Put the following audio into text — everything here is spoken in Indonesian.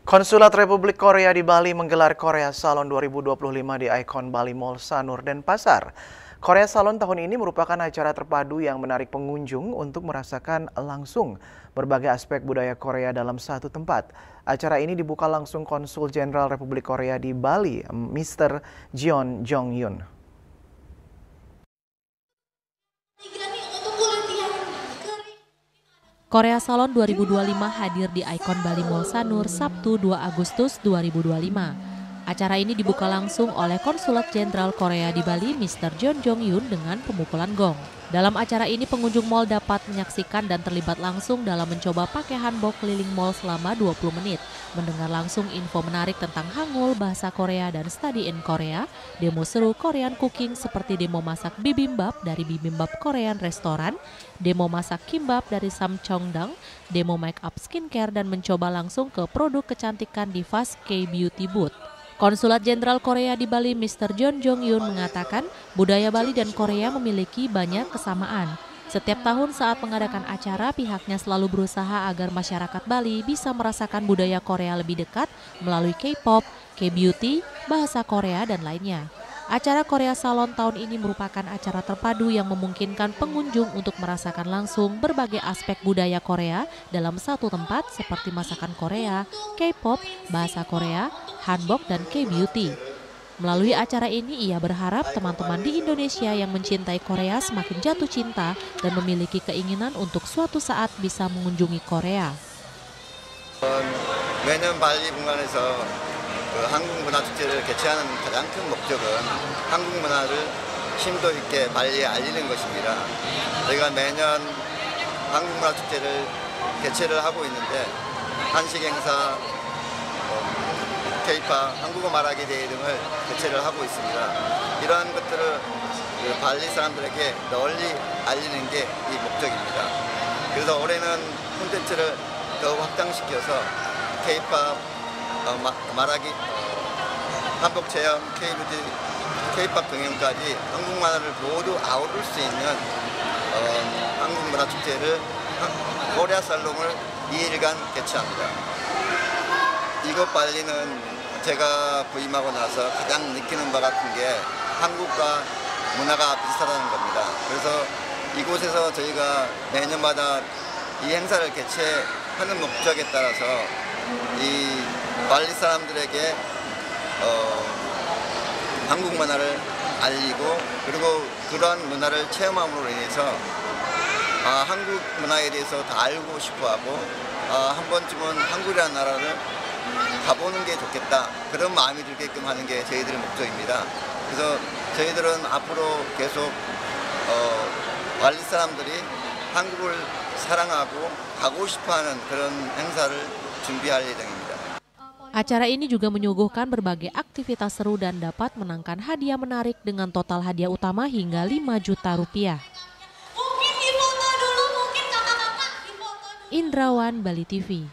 Konsulat Republik Korea di Bali menggelar Korea Salon 2025 di Icon Bali Mall Sanur Denpasar. Korea Salon tahun ini merupakan acara terpadu yang menarik pengunjung untuk merasakan langsung berbagai aspek budaya Korea dalam satu tempat. Acara ini dibuka langsung Konsul Jenderal Republik Korea di Bali, Mr. Jeon Jong-yun. Korea Salon 2025 hadir di Icon Bali Mall Sanur Sabtu 2 Agustus 2025. Acara ini dibuka langsung oleh Konsulat Jenderal Korea di Bali, Mr. Jeon Jong-yun dengan pemukulan gong. Dalam acara ini pengunjung mall dapat menyaksikan dan terlibat langsung dalam mencoba pakai hanbok keliling mall selama 20 menit, mendengar langsung info menarik tentang Hangul, bahasa Korea, dan study in Korea, demo seru Korean cooking seperti demo masak bibimbap dari Bibimbap Korean Restoran, demo masak kimbap dari Samcheongdang, demo make up skincare, dan mencoba langsung ke produk kecantikan di Fast K-Beauty Booth. Konsulat Jenderal Korea di Bali, Mr. Jeon Jong-yun mengatakan budaya Bali dan Korea memiliki banyak kesamaan. Setiap tahun saat mengadakan acara, pihaknya selalu berusaha agar masyarakat Bali bisa merasakan budaya Korea lebih dekat melalui K-pop, K-beauty, bahasa Korea, dan lainnya. Acara Korea Salon tahun ini merupakan acara terpadu yang memungkinkan pengunjung untuk merasakan langsung berbagai aspek budaya Korea dalam satu tempat seperti masakan Korea, K-pop, bahasa Korea, hanbok, dan K-beauty. Melalui acara ini ia berharap teman-teman di Indonesia yang mencintai Korea semakin jatuh cinta dan memiliki keinginan untuk suatu saat bisa mengunjungi Korea. 매년 발리 공간에서 한국 문화 축제를 개최하는 가장 큰 목적은 한국 문화를 심도 있게 발리에 알리는 것입니다. 저희가 매년 한국 문화 축제를 개최를 하고 있는데 한식 행사, K-pop, 한국어 말하기 대회 등을 개최를 하고 있습니다. 이러한 것들을 발리 사람들에게 널리 알리는 게 이 목적입니다. 그래서 올해는 콘텐츠를 더욱 확장시켜서 K-pop, 말하기, 한복 체험, K-pop 경연까지 한국 문화를 모두 아우를 수 있는 한국 문화 축제를 코리아 살롱을 2일간 개최합니다. 이곳 발리는 제가 부임하고 나서 가장 느끼는 바 같은 게 한국과 문화가 비슷하다는 겁니다. 그래서 이곳에서 저희가 매년마다 이 행사를 개최하는 목적에 따라서 이 발리 사람들에게 한국 문화를 알리고 그리고 그러한 문화를 체험함으로 인해서 한국 문화에 대해서 더 알고 싶어하고 한 번쯤은 한국이라는 나라를 가보는 게 좋겠다, 그런 마음이 들게끔 하는 게 저희들의 목적입니다. 그래서 저희들은 앞으로 계속 발리 사람들이 한국을 사랑하고 가고 싶어하는 그런 행사를 준비할 예정입니다. Acara ini juga menyuguhkan berbagai aktivitas seru dan dapat menangkan hadiah menarik dengan total hadiah utama hingga 5 juta rupiah. Indrawan, Bali TV.